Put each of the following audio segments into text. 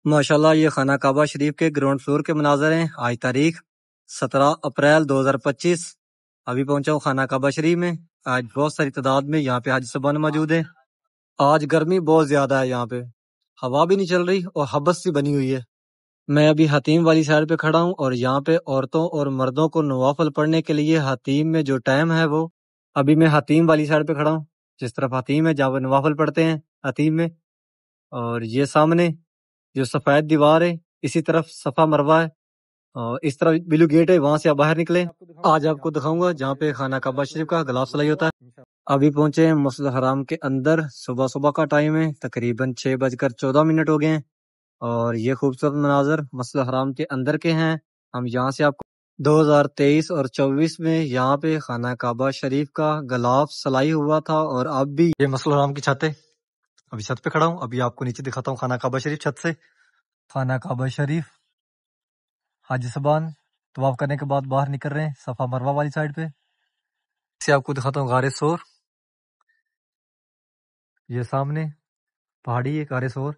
ماشاءاللہ یہ خانہ کعبہ شریف کے گراؤنڈ فلور کے مناظر ہیں۔ آج تاریخ 17 اپریل 2025۔ ابھی پہنچا ہوں خانہ کعبہ شریف میں۔ آج بہت ساری تعداد میں یہاں پہ حاجی صاحبان موجود ہیں۔ آج گرمی بہت زیادہ ہے، یہاں پہ ہوا بھی نہیں چل رہی اور حبس سی بنی ہوئی ہے۔ میں ابھی حتیم والی سائڈ پہ کھڑا ہوں اور یہاں پہ عورتوں اور مردوں کو نوافل پڑھنے کے لیے حتیم میں جو ٹائم ہے وہ ابھی میں حتیم والی سائڈ پہ کھڑا ہوں، جس طرف حتیم ہے جہاں پہ نوافل پڑھتے ہیں حتیم میں۔ اور یہ سامنے جو سفید دیوار ہے، اسی طرف صفا مروہ ہے، اور اس طرف بلو گیٹ ہے، وہاں سے آپ باہر نکلیں۔ آج آپ کو دکھاؤں گا جہاں پہ خانہ کعبہ شریف کا غلاف صلاحی ہوتا ہے۔ ابھی پہنچے ہیں مسجد الحرام کے اندر، صبح کا ٹائم ہے، تقریباً 6:14 ہو گئے ہیں، اور یہ خوبصورت مناظر مسجد الحرام کے اندر کے ہیں۔ ہم یہاں سے آپ کو 2023 اور 24 میں یہاں پہ خانہ کعبہ شریف کا غلاف صلاحی ہوا تھا، اور اب بھی یہ مسجد الحرام کی چھت ہے۔ ابھی چھت پہ کھڑا ہوں، ابھی آپ کو نیچے دکھاتا ہوں خانہ کعبہ شریف چھت سے۔ خانہ کعبہ شریف حاجی صاحبان طواف کرنے کے بعد باہر نکل رہے ہیں صفا مروہ والی سائڈ پہ۔ اسے آپ کو دکھاتا ہوں غار سور، یہ سامنے پہاڑی ہے غار سور،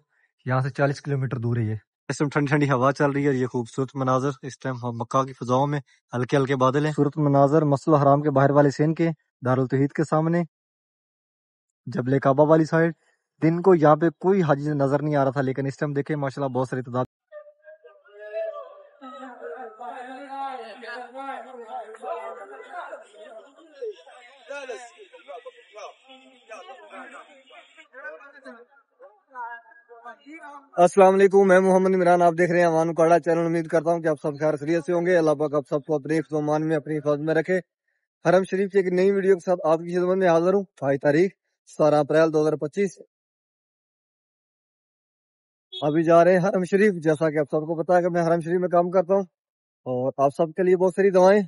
یہاں سے 40 کلومیٹر دور ہے یہ۔ اس ٹائم ٹھنڈی ٹھنڈی ہوا چل رہی ہے اور یہ خوبصورت مناظر اس ٹائم مکہ کی فضاؤں میں ہلکے ہلکے بادل ہیں۔ خوبصورت مناظر مسجد الحرام کے باہر والے سین کے دارالتوحید کے سامنے، جبل کعبہ والی سائڈ۔ دن کو یہاں پہ کوئی حاجی نظر نہیں آ رہا تھا، لیکن اس ٹائم دیکھیں ماشاءاللہ بہت ساری تعداد۔ السلام علیکم، میں محمد عمران، آپ دیکھ رہے ہیں اوان کاڑا چینل۔ امید کرتا ہوں کہ آپ سب خیر خیریت سے ہوں گے۔ اللہ پاک آپ سب کو اپنے حفظ و امان میں، اپنی حفاظت میں رکھے۔ حرم شریف کی ایک نئی ویڈیو کے ساتھ آپ کی خدمت میں حاضر ہوں۔ آج تاریخ 17 اپریل 2025۔ ابھی جا رہے ہیں حرم شریف۔ جیسا کہ آپ سب کو پتا ہے کہ میں حرم شریف میں کام کرتا ہوں، اور آپ سب کے لیے بہت ساری دعائیں۔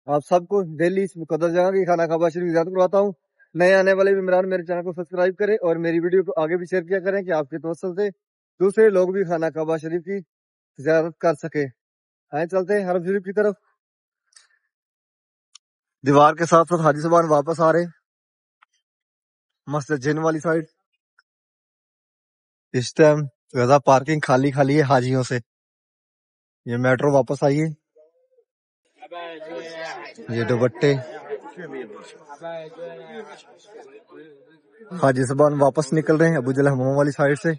آپ سب کو ڈیلی اس مقدس جگہ کی خانہ کعبہ شریف زیارت کرواتا ہوں۔ نئے آنے والے عمران میرے چینل کو سبسکرائب کریں اور میری ویڈیو کو آگے بھی شیئر کیا کریں کہ آپ کے توسل سے دوسرے لوگ بھی خانہ کعبہ شریف کی زیارت کر سکے۔ آئیں چلتے ہیں حرم شریف کی طرف۔ دیوار کے ساتھ ساتھ حاجی صاحبان واپس آ رہے ہیں مسجد جن والی سائڈ۔ اس ٹائم زیادہ پارکنگ خالی خالی ہے حاجیوں سے۔ یہ میٹرو واپس آئی ہے، یہ دوپٹے حاجی صاحبان واپس نکل رہے ہیں ابو جہل حمام والی سائڈ سے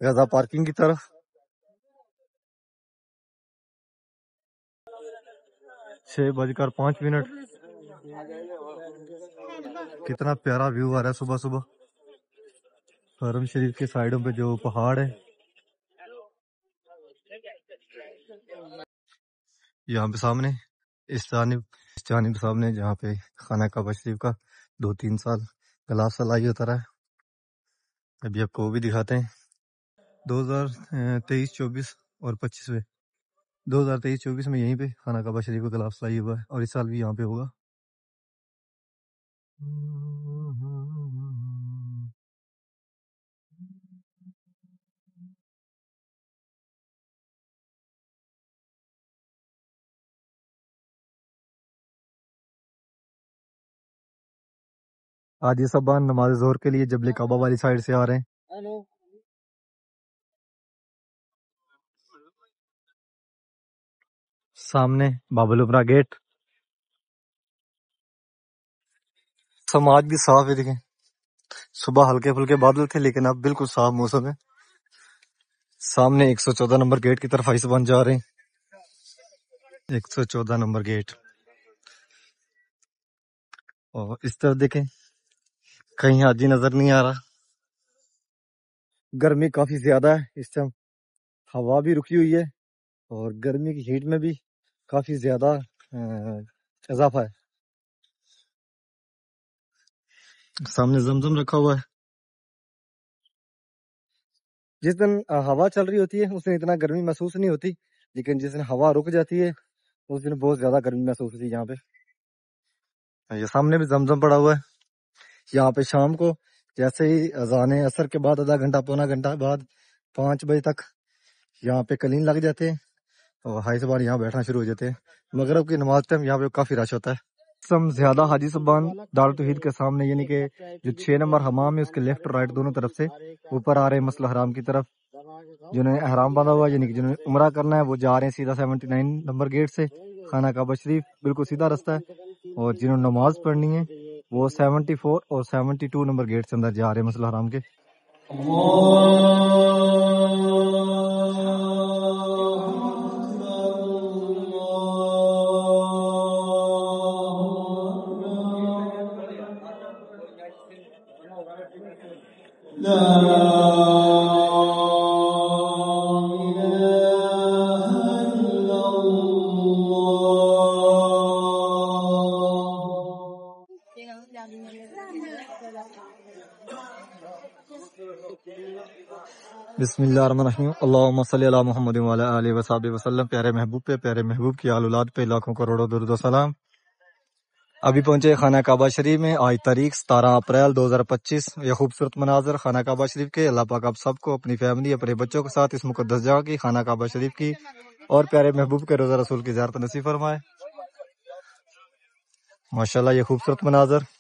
غزہ پارکنگ کی طرف۔ 6:05۔ کتنا پیارا ویو آ رہا ہے صبح صبح حرم شریف کے سائڈوں پہ جو پہاڑ ہے۔ یہاں پہ سامنے اس جانب سامنے جہاں پہ خانہ کعبہ شریف کا 2-3 سال غلاف صلاحی ہوتا رہا ہے۔ ابھی آپ کو وہ بھی دکھاتے ہیں 2023 24 اور 25 میں 2023 24 میں یہیں پہ خانہ کعبہ شریف کا غلاف صلاحی ہوا ہے، اور اس سال بھی یہاں پہ ہوگا۔ حاجی صاحبان نماز ظہر کے لیے جبل کعبہ والی سائڈ سے آ رہے ہیں۔ سامنے باب العمرہ گیٹ۔ سماج بھی صاف ہے، دیکھیں صبح ہلکے پھلکے بادل تھے لیکن اب بالکل صاف موسم ہے۔ سامنے 114 نمبر گیٹ کی طرف حاجی صاحبان جا رہے ہیں، 114 نمبر گیٹ۔ اور اس طرف دیکھیں کہیں حاجی نظر نہیں آ رہا۔ گرمی کافی زیادہ ہے اس ٹائم، ہوا بھی رکی ہوئی ہے اور گرمی کی ہیٹ میں بھی کافی زیادہ اضافہ ہے۔ سامنے زمزم رکھا ہوا ہے۔ جس دن ہوا چل رہی ہوتی ہے اس دن اتنا گرمی محسوس نہیں ہوتی، لیکن جس دن ہوا رک جاتی ہے اس دن بہت زیادہ گرمی محسوس ہوتی ہے یہاں پہ۔ یہ سامنے بھی زمزم پڑا ہوا ہے۔ یہاں پہ شام کو جیسے ہی اذان عصر کے بعد آدھا گھنٹہ پونا گھنٹہ بعد 5 بجے تک یہاں پہ کلین لگ جاتے ہیں اور حاجی صاحبان یہاں بیٹھنا شروع ہو جاتے ہیں۔ مغرب کی نماز ٹائم یہاں پہ کافی رش ہوتا ہے۔ سم زیادہ حاجی صبان دارالتوحید کے سامنے، یعنی کہ جو 6 نمبر حمام ہے اس کے لیفٹ اور رائٹ دونوں طرف سے اوپر آ رہے ہیں مسجد الحرام کی طرف. جنہوں نے احرام باندھا ہوا ہے، یعنی کہ جنہوں نے عمرہ کرنا ہے، وہ جا رہے ہیں سیدھا 79 نمبر گیٹ سے خانہ کعبہ شریف، بالکل سیدھا رستہ ہے. اور جنہوں نے نماز پڑھنی ہے وہ 74 اور 72 نمبر گیٹ سے اندر جا رہے ہیں مسجد الحرام کے. بسم اللہ الرحمن الرحیم. اللہم صلی علی محمد وعلی آلہ وصحبہ وسلم. پیارے محبوب پہ، پیارے محبوب کی آل اولاد پہ لاکھوں کروڑوں درود و سلام. ابھی پہنچے خانہ کعبہ شریف میں. آج تاریخ 17 اپریل 2025. یہ خوبصورت مناظر خانہ کعبہ شریف کے. اللہ پاک آپ سب کو اپنی فیملی، اپنے بچوں کے ساتھ اس مقدس جگہ کی، خانہ کعبہ شریف کی اور پیارے محبوب کے روضہ رسول کی زیارت نصیب فرمائے. ماشاءاللہ یہ خوبصورت مناظر.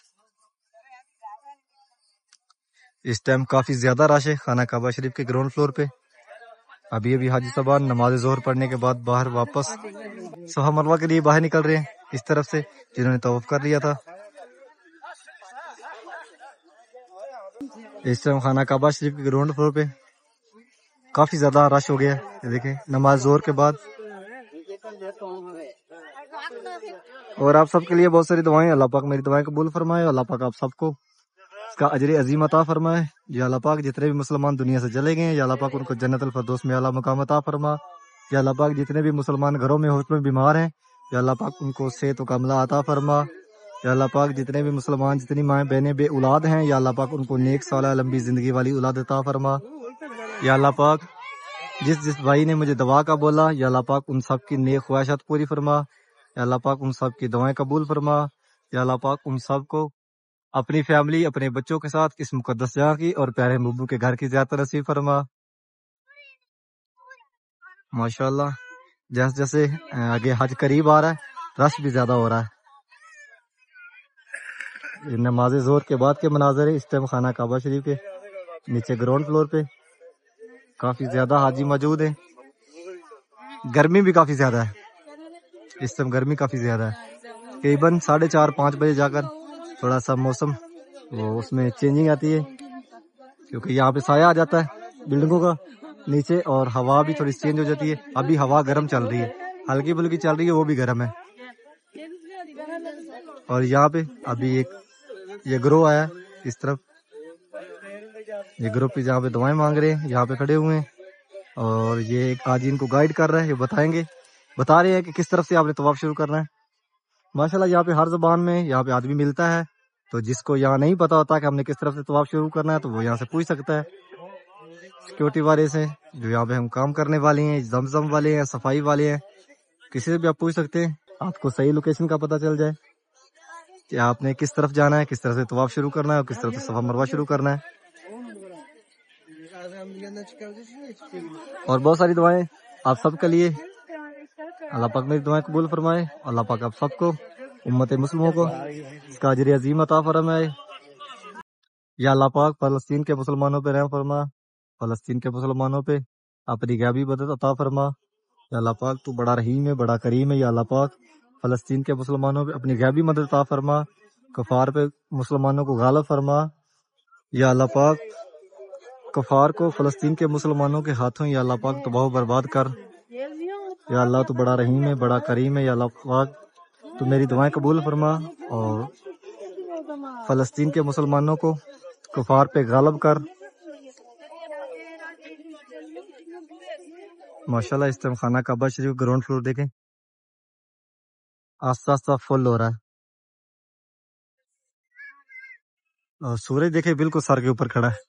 اس ٹائم کافی زیادہ رش ہے خانہ کعبہ شریف کے گراؤنڈ فلور پہ. ابھی حاجی صاحبان نماز ظہر پڑھنے کے بعد باہر واپس صفا مروہ کے لیے باہر نکل رہے ہیں اس طرف سے، جنہوں نے طواف کر لیا تھا. اس ٹائم خانہ کعبہ شریف کے گراؤنڈ فلور پہ کافی زیادہ رش ہو گیا ہے. یہ دیکھیں نماز ظہر کے بعد. اور آپ سب کے لیے بہت ساری دعائیں. اللہ پاک میری دعائیں قبول فرمائے. اللہ پاک آپ سب کو اس کا اجر عظیم عطا فرمائے. یا اللہ پاک جتنے بھی مسلمان دنیا سے چلے گئے ہیں، یا اللہ پاک ان کو جنت الفردوس میں اعلیٰ مقام عطا فرما. یا اللہ پاک جتنے بھی مسلمان گھروں میں ہاسپٹل میں بیمار ہیں، یا اللہ پاک ان کو صحت و کاملہ عطا فرما. یا اللہ پاک جتنے بھی مسلمان، جتنی مائیں بہنیں بے اولاد ہیں، یا اللہ پاک ان کو نیک صالح لمبی زندگی والی اولاد عطا فرما. یا اللہ پاک جس بھائی نے مجھے دعا کا بولا، یا اللہ پاک ان سب کی نیک خواہشات پوری فرما. یا اللہ پاک ان سب کی دعائیں قبول فرما. یا اللہ پاک ان سب کو اپنی فیملی، اپنے بچوں کے ساتھ اس مقدس جگہ کی اور پیارے محبوب کے گھر کی زیارت نصیب فرما. ماشاءاللہ جیسے جیسے آگے حج قریب آ رہا ہے، رش بھی زیادہ ہو رہا ہے. یہ نماز ظہر کے بعد کے مناظر ہے اس ٹائم خانہ کعبہ شریف کے نیچے گراؤنڈ فلور پہ. کافی زیادہ حاجی موجود ہیں. گرمی بھی کافی زیادہ ہے اس ٹائم، گرمی کافی زیادہ ہے. تقریباً 4:30-5 بجے جا کر تھوڑا سا موسم وہ اس میں چینجنگ آتی ہے، کیونکہ یہاں پہ سایہ آ جاتا ہے بلڈنگوں کا نیچے، اور ہوا بھی تھوڑی چینج ہو جاتی ہے. ابھی ہوا گرم چل رہی ہے، ہلکی پھلکی چل رہی ہے، وہ بھی گرم ہے. اور یہاں پہ ابھی ایک یہ گروہ آیا اس طرف، یہ گروہ پہ جہاں پہ دعائیں مانگ رہے ہیں، یہاں پہ کھڑے ہوئے ہیں. اور یہ ایک آج ان کو گائیڈ کر رہا ہے، یہ بتا رہے ہیں کہ کس طرف سے آپ نے طواف شروع کرنا ہے. ماشاءاللہ یہاں پہ ہر زبان میں یہاں پہ آدمی ملتا ہے، تو جس کو یہاں نہیں پتا ہوتا کہ ہم نے کس طرف سے طواف شروع کرنا ہے تو وہ یہاں سے پوچھ سکتا ہے سیکورٹی والے سے، جو یہاں پہ ہم کام کرنے والے ہیں، زمزم والے ہیں، صفائی والے ہیں. کسی سے بھی آپ پوچھ سکتے ہیں، آپ کو صحیح لوکیشن کا پتہ چل جائے کہ آپ نے کس طرف جانا ہے، کس طرح سے طواف شروع کرنا ہے اور کس طرح سے صفا مروہ شروع کرنا ہے. اور بہت ساری دعائیں آپ سب کے لیے. اللہ پاک میری دعائیں قبول فرمائے. اللہ پاک آپ سب کو، امت مسلموں کو اس کا اجر عظیم عطا فرمائے. یا اللہ پاک فلسطین کے مسلمانوں پہ رحم فرما. فلسطین کے مسلمانوں پہ اپنی غیبی مدد عطا فرما. یا اللہ پاک تو بڑا رحیم ہے، بڑا کریم ہے. یا اللہ پاک فلسطین کے مسلمانوں پہ اپنی غیبی مدد عطا فرما. کفار پہ مسلمانوں کو غالب فرما. یا اللہ پاک کفار کو فلسطین کے مسلمانوں کے ہاتھوں یا اللہ پاک تباہ و برباد کر. یا اللہ تو بڑا رحیم ہے، بڑا کریم ہے. یا اللہ پاک تو میری دعائیں قبول فرما اور فلسطین کے مسلمانوں کو کفار پہ غالب کر. ماشاءاللہ اس ٹائم خانہ کعبہ شریف گراؤنڈ فلور دیکھیں آہستہ آہستہ فل ہو رہا ہے. اور سورج دیکھیں بالکل سر کے اوپر کھڑا ہے.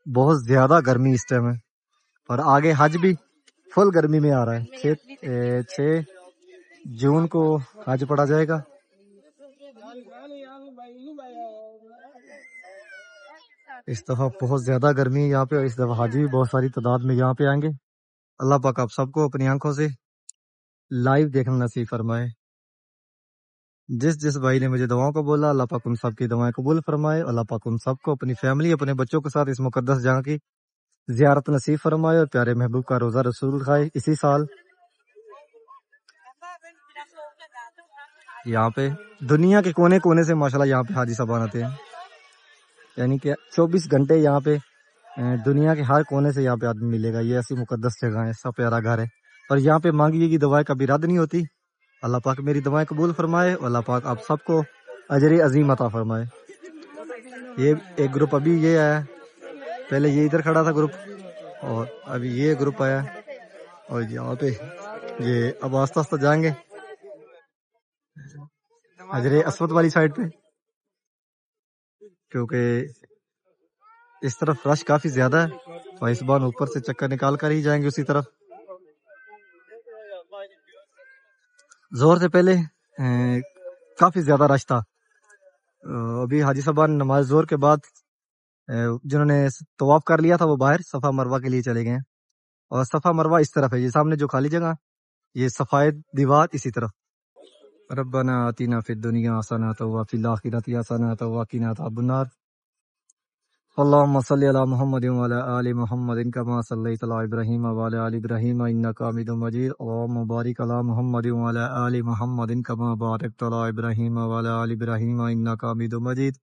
بہت زیادہ گرمی اس ٹائم ہے، اور آگے حج بھی فل گرمی میں آ رہا ہے. 6 جون کو حج پڑا جائے گا. اس دفعہ بہت زیادہ گرمی ہے یہاں پہ، اور اس دفعہ حاجی بھی بہت ساری تعداد میں یہاں پہ آئیں گے. اللہ پاک آپ سب کو اپنی آنکھوں سے لائیو دیکھنا نصیب فرمائے. جس بھائی نے مجھے دعاؤں کو بولا، اللہ پاک ان سب کی دعائیں قبول فرمائے، اللہ پاک ان سب کو اپنی فیملی اپنے بچوں کے ساتھ اس مقدس جگہ کی زیارت نصیب فرمائے اور پیارے محبوب کا روزہ رسول کھائے اسی سال۔ یہاں پہ دنیا کے کونے کونے سے ماشاءاللہ یہاں پہ حاجی صاحبان آتے ہیں، یعنی کہ 24 گھنٹے یہاں پہ دنیا کے ہر کونے سے یہاں پہ آدمی ملے گا۔ یہ ایسی مقدس جگہ ہے، ایسا پیارا گھر ہے، اور یہاں پہ مانگی گئی دعائیں کبھی رد نہیں ہوتی۔ اللہ پاک میری دعائیں قبول فرمائے اور اللہ پاک آپ سب کو اجر عظیم عطا فرمائے۔ یہ ایک گروپ ابھی یہ آیا، پہلے یہ ادھر کھڑا تھا گروپ، اور ابھی یہ گروپ آیا، اور یہاں پہ یہ اب آہستہ آہستہ جائیں گے حجر اسود والی سائڈ پہ، کیونکہ اس طرف رش کافی زیادہ ہے، اور اس بار اوپر سے چکر نکال کر ہی جائیں گے اسی طرف۔ زور سے پہلے کافی زیادہ رش تھا، ابھی حاجی صاحبان نماز زور کے بعد جنہوں نے طواف کر لیا تھا وہ باہر صفا مروہ کے لیے چلے گئے ہیں، اور صفا مروہ اس طرف ہے، یہ سامنے جو خالی جگہ یہ صفائے دیوار اسی طرف۔ ربنا آتنا فی الدنیا حسنۃ وفی الآخرۃ حسنۃ وقنا عذاب النار۔ اللهم صل على محمد وعلى آل محمد كما صليت على إبراهيم وعلى آل إبراهيم إنك حميد مجيد، اللهم بارك على محمد وعلى آل محمد كما باركت على إبراهيم وعلى آل إبراهيم إنك حميد مجيد۔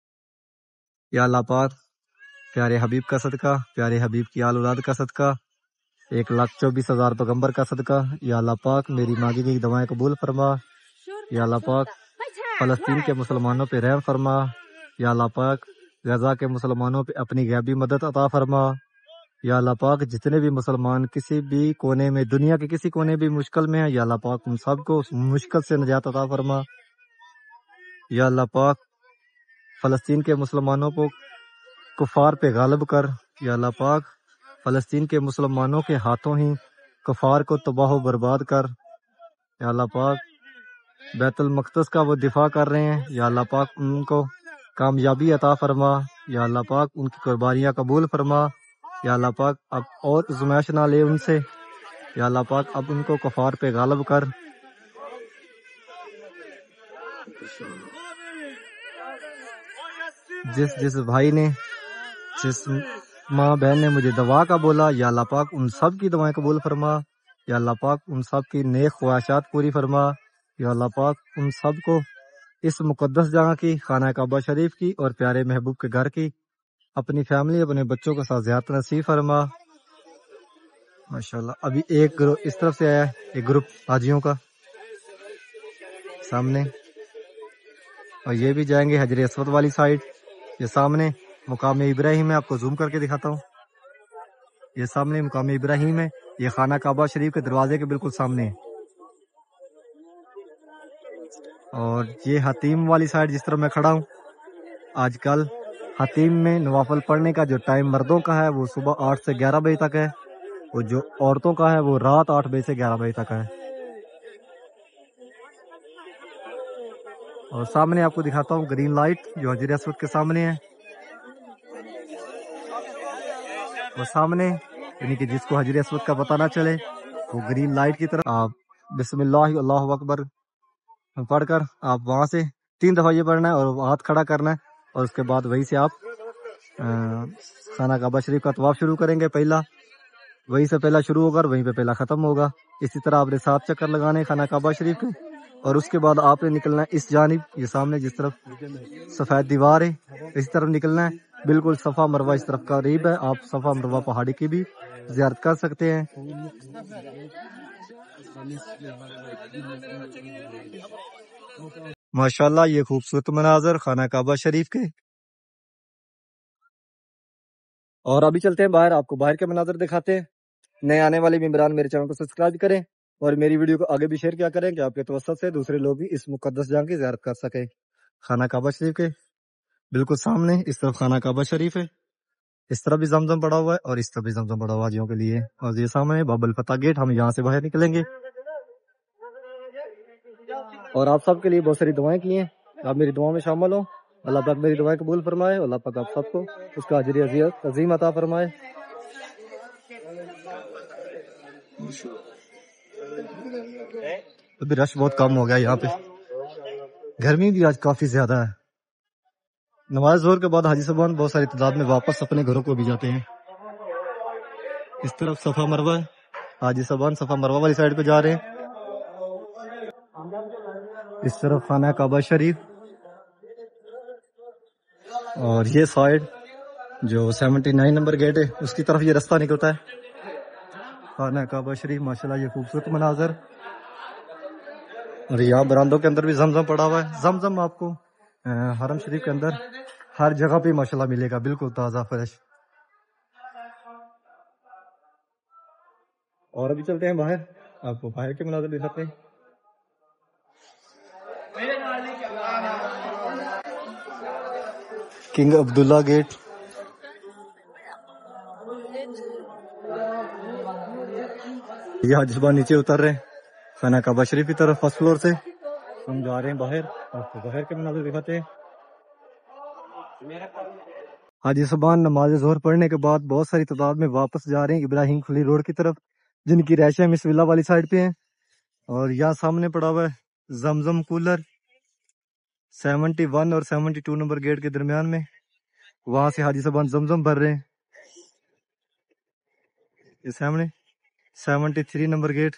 یا اللہ پاک پیارے حبیب کا صدقہ، پیارے حبیب کی آل اولاد کا صدقہ، 1,24,000 پیغمبر کا صدقہ، یا اللہ پاک میری مانگی گئی دعائیں قبول فرما، یا اللہ پاک فلسطین کے مسلمانوں پہ رحم فرما، یا اللہ پاک غزہ کے مسلمانوں پہ اپنی غیبی مدد عطا فرما، یا اللہ پاک جتنے بھی مسلمان کسی بھی کونے میں دنیا کے کسی کونے بھی مشکل میں ہیں، یا اللہ پاک ان سب کو اس مشکل سے نجات عطا فرما، یا اللہ پاک فلسطین کے مسلمانوں کو کفار پہ غالب کر، یا اللہ پاک فلسطین کے مسلمانوں کے ہاتھوں ہی کفار کو تباہ و برباد کر، یا اللہ پاک بیت المقدس کا وہ دفاع کر رہے ہیں، یا اللہ پاک ان کو کامیابی عطا فرما، یا اللہ پاک ان کی قربانیاں قبول فرما، یا اللہ پاک اب اور زمائش نہ لے ان سے، یا اللہ پاک اب ان کو کفار پہ غالب کر۔ جس بھائی نے جس ماں بہن نے مجھے دعا کا بولا، یا اللہ پاک ان سب کی دعائیں قبول فرما، یا اللہ پاک ان سب کی نیک خواہشات پوری فرما، یا اللہ پاک ان سب کو اس مقدس جگہ کی خانہ کعبہ شریف کی اور پیارے محبوب کے گھر کی اپنی فیملی اپنے بچوں کے ساتھ زیارت نصیب فرما۔ ماشاءاللہ ابھی ایک گروپ اس طرف سے آیا ہے، ایک گروپ حاجیوں کا سامنے، اور یہ بھی جائیں گے حجر اسود والی سائڈ۔ یہ سامنے مقام ابراہیم ہے، آپ کو زوم کر کے دکھاتا ہوں، یہ سامنے مقام ابراہیم ہے، یہ خانہ کعبہ شریف کے دروازے کے بالکل سامنے ہے۔ اور یہ حتیم والی سائڈ جس طرح میں کھڑا ہوں، آج کل حتیم میں نوافل پڑھنے کا جو ٹائم مردوں کا ہے وہ صبح 8 سے 11 بجے تک ہے، اور جو عورتوں کا ہے وہ رات 8 بجے سے 11 بجے تک ہے۔ اور سامنے آپ کو دکھاتا ہوں گرین لائٹ جو حجر اسود کے سامنے ہے، اور سامنے یعنی کہ جس کو حجر اسود کا پتہ نہ چلے وہ گرین لائٹ کی طرف آپ بسم اللہ اللہ اکبر پڑھ کر آپ وہاں سے 3 دفعہ یہ پڑھنا ہے اور ہاتھ کھڑا کرنا ہے، اور اس کے بعد وہی سے آپ خانہ کعبہ شریف کا طواف شروع کریں گے۔ پہلا وہیں سے پہلا شروع ہوگا اور وہیں پہ پہلا ختم ہوگا۔ اسی طرح آپ نے 7 چکر لگانے خانہ کعبہ شریف کے، اور اس کے بعد آپ نے نکلنا ہے اس جانب، یہ سامنے جس طرف سفید دیوار ہے اسی طرف نکلنا ہے، بالکل صفا مروہ اس طرف قریب ہے، آپ صفا مروہ پہاڑی کی بھی زیارت کر سکتے ہیں۔ ماشاءاللہ یہ خوبصورت مناظر خانہ کعبہ شریف کے، اور ابھی چلتے ہیں باہر، آپ کو باہر کے مناظر دکھاتے ہیں۔ نئے آنے والے ممبران میرے چینل کو سبسکرائب کریں اور میری ویڈیو کو آگے بھی شیئر کیا کریں کہ آپ کے توسط سے دوسرے لوگ بھی اس مقدس جگہ کی زیارت کر سکیں۔ خانہ کعبہ شریف کے بالکل سامنے اس طرف خانہ کعبہ شریف ہے، اس طرف بھی زمزم پڑا ہوا ہے اور اس طرف بھی زمزم پڑا ہوا حاجیوں کے لیے، اور یہ سامنے باب الفتح گیٹ، ہم یہاں سے باہر نکلیں گے۔ اور آپ سب کے لیے بہت ساری دعائیں کی ہیں، آپ میری دعاؤں میں شامل ہوں، اللہ پاک میری دعائیں قبول فرمائے، اللہ پاک آپ سب کو اس کا اجر عظیم عطا فرمائے۔ ابھی رش بہت کم ہو گیا یہاں پہ۔ گرمی بھی آج کافی زیادہ ہے. نماز ظہر کے بعد حاجی صاحبان بہت ساری تعداد میں واپس اپنے گھروں کو بھی جاتے ہیں. اس طرف صفا مروہ ہے. حاجی صاحبان صفا مروہ والی سائڈ پہ جا رہے ہیں. اس طرف خانہ کعبہ شریف اور یہ سائڈ جو 79 نمبر گیٹ ہے اس کی طرف یہ رستہ نکلتا ہے. خانہ کعبہ شریف ماشاءاللہ یہ خوبصورت مناظر. اور یہاں برآمدوں کے اندر بھی زمزم پڑا ہوا ہے. زمزم آپ کو حرم شریف کے اندر ہر جگہ پہ ماشاءاللہ ملے گا، بالکل تازہ فریش. اور ابھی چلتے ہیں باہر، آپ کو باہر کے مناظر دکھاتے ہیں. کنگ عبداللہ گیٹ. یہ حاجی صاحب نیچے اتر رہے ہیں خانہ کعبہ شریف کی طرف فرسٹ فلور سے. ہم جا رہے ہیں باہر، آپ کو باہر کے مناظر دکھاتے ہیں. حاجی صاحبان نماز ظہر پڑھنے کے بعد بہت ساری تعداد میں واپس جا رہے ہیں ابراہیم خلیل روڈ کی طرف، جن کی رہائشیں مس ولا والی سائڈ پہ ہیں. اور یہاں سامنے پڑا ہوا ہے زمزم کولر 71 اور 72 نمبر گیٹ کے درمیان میں. وہاں سے حاجی صاحبان زمزم بھر رہے ہیں. یہ سامنے 73 نمبر گیٹ.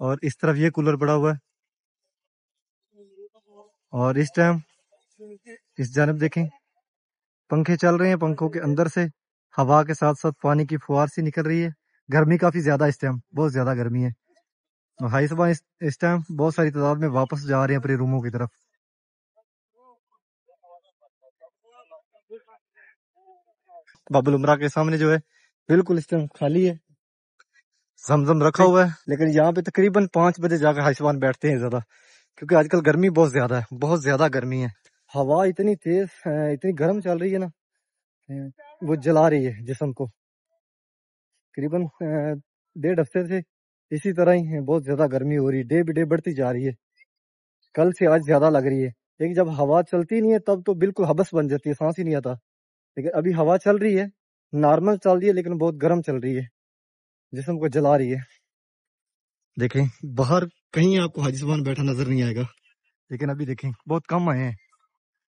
اور اس طرف یہ کولر پڑا ہوا ہے. اور اس ٹائم اس جانب دیکھیں پنکھے چل رہے ہیں، پنکھوں کے اندر سے ہوا کے ساتھ ساتھ پانی کی فوار سی نکل رہی ہے. گرمی کافی زیادہ اس ٹائم، بہت زیادہ گرمی ہے. حاجی صاحب اس ٹائم بہت ساری تعداد میں واپس جا رہے ہیں اپنے روموں کی طرف. باب العمرہ کے سامنے جو ہے بالکل اس ٹائم خالی ہے. زمزم رکھا ہوا ہے لیکن یہاں پہ تقریباً 5 بجے جا کے حاجی صاحب بیٹھتے ہیں زیادہ، کیونکہ آج کل گرمی بہت زیادہ ہے، بہت زیادہ گرمی ہے. ہوا اتنی تیز اتنی گرم چل رہی ہے نا، وہ جلا رہی ہے جسم کو. تقریباً 1.5 ہفتے سے اسی طرح ہی بہت زیادہ گرمی ہو رہی ہے، ڈے بے ڈے بڑھتی جا رہی ہے. کل سے آج زیادہ لگ رہی ہے، لیکن جب ہوا چلتی نہیں ہے تب تو بالکل حبس بن جاتی ہے، سانس ہی نہیں آتا. لیکن ابھی ہوا چل رہی ہے، نارمل چل رہی ہے لیکن بہت گرم چل رہی ہے، جسم کو جلا رہی ہے. دیکھیں باہر کہیں آپ کو حاجی صاحب بیٹھا نظر نہیں آئے گا، لیکن ابھی دیکھیں بہت کم آئے ہیں.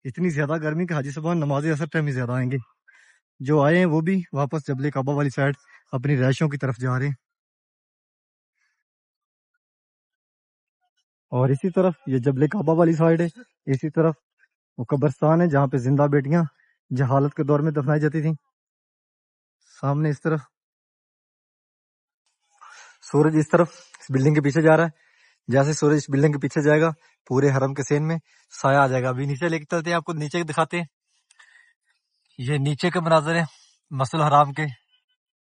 اتنی زیادہ گرمی کہ حاجی صاحب نماز اثر ٹائم ہی زیادہ آئیں گے. جو آئے ہیں وہ بھی واپس جبل کعبہ والی سائڈ اپنی رہائشوں کی طرف جا رہے ہیں. اور اسی طرف یہ جبل کعبہ والی سائڈ ہے، اسی طرف وہ قبرستان ہے جہاں پہ زندہ بیٹیاں جہالت کے دور میں دفنائی جاتی تھیں. سامنے اس طرف سورج اس طرف اس بلڈنگ کے پیچھے جا رہا ہے. جیسے سورج اس بلڈنگ کے پیچھے جائے گا پورے حرم کے سین میں سایہ آ جائے گا. ابھی نیچے لے کے چلتے ہیں، آپ کو نیچے دکھاتے ہیں. یہ نیچے کے مناظر ہیں مسجد الحرام کے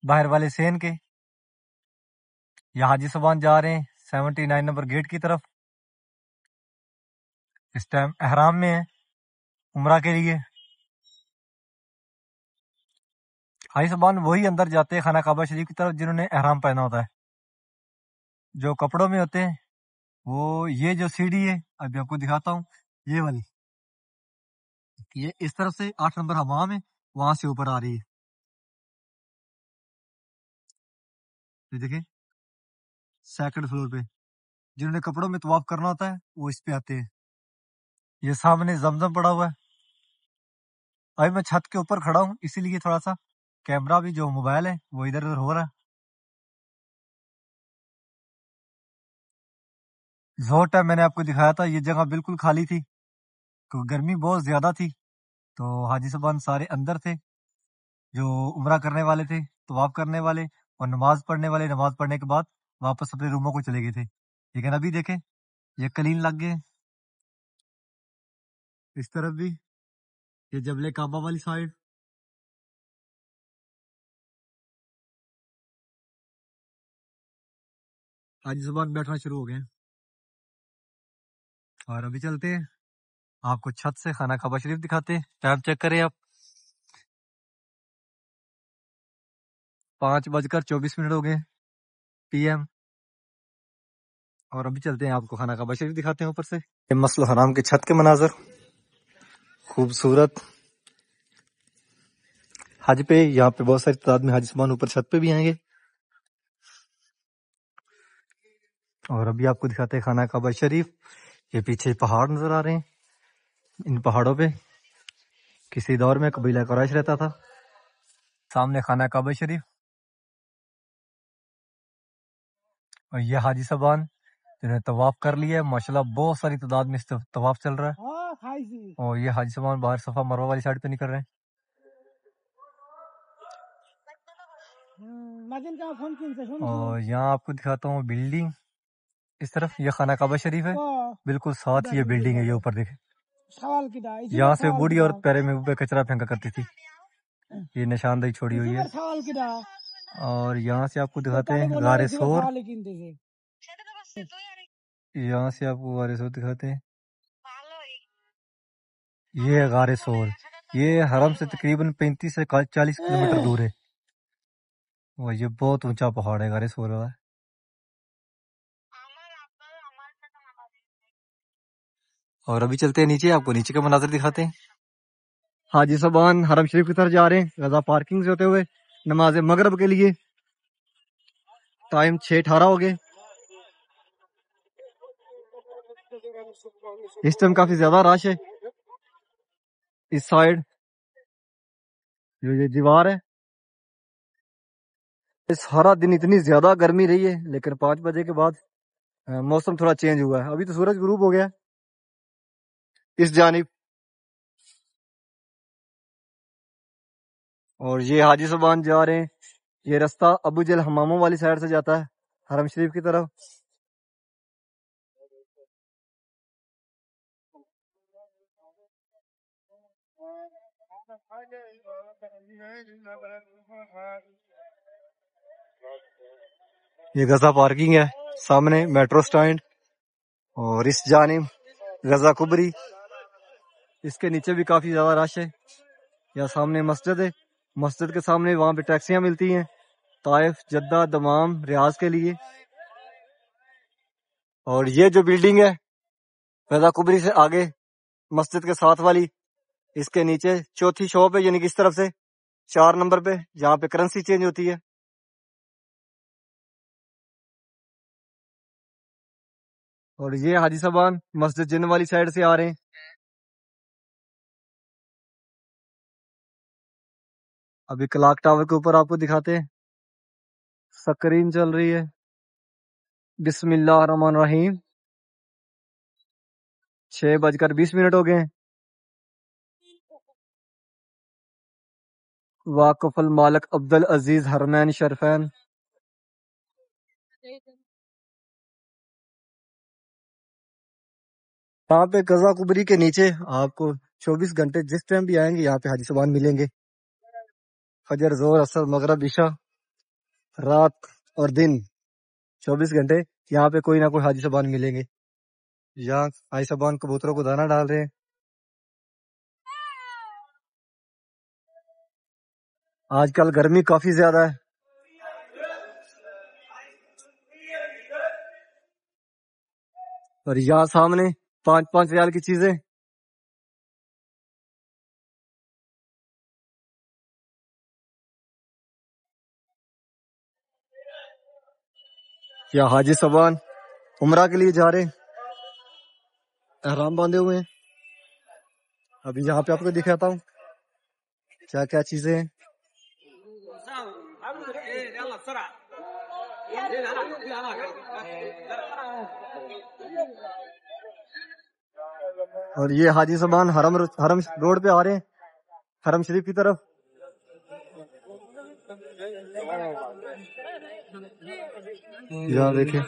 باہر والے سین کے. یہ حاجی صاحبان جا رہے ہیں 79 نمبر گیٹ کی طرف. اس ٹائم احرام میں ہے عمرہ کے لیے. حاجی صاحبان وہی اندر جاتے ہیں خانہ کعبہ شریف کی طرف جنہوں نے احرام پہنا ہوتا ہے. جو کپڑوں میں ہوتے ہیں وہ یہ جو سیڑھی ہے ابھی آپ کو دکھاتا ہوں، یہ والی، یہ اس طرف سے 8 نمبر حمام ہے، وہاں سے اوپر آ رہی ہے. یہ دیکھیں سیکنڈ فلور پہ جنہوں نے کپڑوں میں طواف کرنا ہوتا ہے وہ اس پہ آتے ہیں. یہ سامنے زمزم پڑا ہوا ہے. ابھی میں چھت کے اوپر کھڑا ہوں اسی لیے تھوڑا سا کیمرہ بھی جو موبائل ہے وہ ادھر ادھر ہو رہا ہے. ظہر ٹائم میں نے آپ کو دکھایا تھا یہ جگہ بالکل خالی تھی کیونکہ گرمی بہت زیادہ تھی. تو حاجی صاحبان سارے اندر تھے، جو عمرہ کرنے والے تھے، طواف کرنے والے اور نماز پڑھنے والے نماز پڑھنے کے بعد واپس اپنے روموں کو چلے گئے تھے. لیکن ابھی دیکھیں یہ کلین لگ گئے. اس طرف بھی یہ جبل کعبہ والی سائڈ. حاجی صاحبان بیٹھنا شروع ہو گئے ہیں. اور ابھی چلتے ہیں آپ کو چھت سے خانہ کعبہ شریف دکھاتے ہیں. ٹائم چیک کریں آپ، 5:24 ہو گئے PM. اور ابھی چلتے ہیں آپ کو خانہ کعبہ شریف دکھاتے ہیں اوپر سے. یہ مسجد الحرام کے چھت کے مناظر خوبصورت. حج پہ یہاں پہ بہت ساری تعداد میں حاجی صاحبان اوپر چھت پہ بھی آئیں گے. اور ابھی آپ کو دکھاتے ہیں خانہ کعبہ شریف. یہ پیچھے پہاڑ نظر آ رہے ہیں. ان پہاڑوں پہ کسی دور میں قبیلہ قریش رہتا تھا. سامنے خانہ کعبہ شریف اور یہ حاجی صاحبان جنہوں نے طواف کر لیا ہے. ماشاءاللہ بہت ساری تعداد میں اس طواف چل رہا ہے. اور یہ حاجی صاحبان باہر صفا مروہ والی سائڈ پہ نہیں کر رہے ہیں. اور یہاں آپ کو دکھاتا ہوں بلڈنگ اس طرف. یہ خانہ کعبہ شریف ہے بالکل ساتھ یہ بلڈنگ ہے. یہ اوپر دیکھیں یہاں سے بوڑھی اور پیرے میں کچرا پھینکا کرتی تھی. یہ نشاندہی چھوڑی ہوئی ہے. اور یہاں سے آپ کو دکھاتے ہیں غار سور. یہاں سے آپ کو غار سور دکھاتے ہیں. یہ ہے غار سور. یہ حرم سے تقریباً 35 سے 40 کلومیٹر دور ہے. وہ یہ بہت اونچا پہاڑ ہے غار سور والا. اور ابھی چلتے ہیں نیچے. آپ کو نیچے کا مناظر دکھاتے ہیں. حاجی صاحبان حرم شریف کی طرف جا رہے ہیں غزہ پارکنگ سے ہوتے ہوئے نماز مغرب کے لیے. ٹائم 6:18 ہو گئے. اس ٹائم کافی زیادہ رش ہے. اس سائڈ جو یہ دیوار ہے سارا دن اتنی زیادہ گرمی رہی ہے لیکن 5 بجے کے بعد موسم تھوڑا چینج ہوا ہے. ابھی تو سورج غروب ہو گیا اس جانب. اور یہ حاجی صاحبان جا رہے ہیں. یہ رستہ ابو جل حماموں والی سائڈ سے جاتا ہے حرم شریف کی طرف. یہ غزہ پارکنگ ہے سامنے میٹرو سٹینڈ. اور اس جانب غزہ کبری. اس کے نیچے بھی کافی زیادہ رش ہے. یا سامنے مسجد ہے. مسجد کے سامنے وہاں پہ ٹیکسیاں ملتی ہیں طائف جدہ دمام ریاض کے لیے. اور یہ جو بلڈنگ ہے غزہ کبری سے آگے مسجد کے ساتھ والی اس کے نیچے چوتھی شاپ ہے یعنی کہ اس طرف سے 4 نمبر پہ جہاں پہ کرنسی چینج ہوتی ہے. اور یہ حاجی صاحبان مسجد جن والی سائڈ سے آ رہے ہیں. ابھی کلاک ٹاور کے اوپر آپ کو دکھاتے ہیں. سکرین چل رہی ہے. بسم اللہ الرحمن الرحیم. 6:20 ہو گئے ہیں. واقف المالک عبد العزیز حرمین شرفین. یہاں پہ غزہ کبری کے نیچے آپ کو 24 گھنٹے جس ٹائم بھی آئیں گے یہاں پہ حاجی صاحبان ملیں گے. فجر زور اثر مغرب عشاء رات اور دن 24 گھنٹے یہاں پہ کوئی نہ کوئی حاجی صاحبان ملیں گے. یہاں حاجی صاحبان کبوتروں کو دانہ ڈال رہے ہیں. آج کل گرمی کافی زیادہ ہے. اور یہاں سامنے 5 ریال کی چیزیں. یا حاجی صاحبان عمرہ کے لیے جا رہے ہیں احرام باندھے ہوئے ہیں. ابھی یہاں پہ آپ کو دکھاتا ہوں کیا کیا چیزیں ہیں. اور یہ حاجی صاحبان حرم روڈ پہ آ رہے ہیں حرم شریف کی طرف. یہاں دیکھیں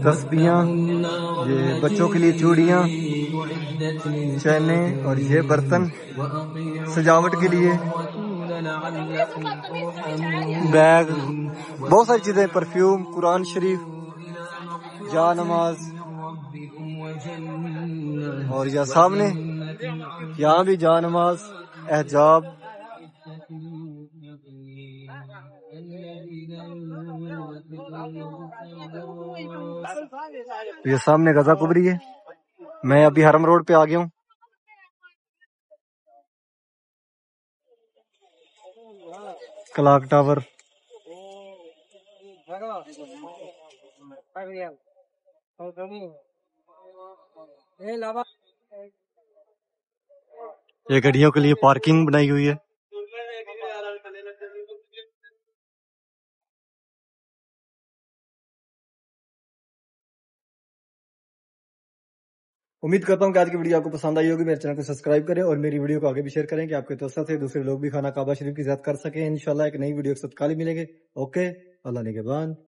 تسبیحاں, یہ بچوں کے لیے چوڑیاں, چینیں, اور یہ برتن سجاوٹ کے لیے, بیگ, بہت ساری چیزیں, پرفیوم, قرآن شریف, جا نماز. اور یہ سامنے یہاں بھی جا نماز, احجاب. یہ سامنے غزہ کبری ہے. میں ابھی حرم روڈ پہ آ گیا ہوں. Clock tower. یہ گاڑیوں کے لیے پارکنگ بنائی ہوئی ہے. امید کرتا ہوں کہ آج کی ویڈیو آپ کو پسند آئی ہوگی. میرے چینل کو سبسکرائب کریں اور میری ویڈیو کو آگے بھی شیئر کریں کہ آپ کے توسط سے دوسرے لوگ بھی خانہ کعبہ شریف کی زیارت کر سکیں. انشاءاللہ ایک نئی ویڈیو کے ساتھ کل ملیں گے. اوکے، اللہ نگہبان.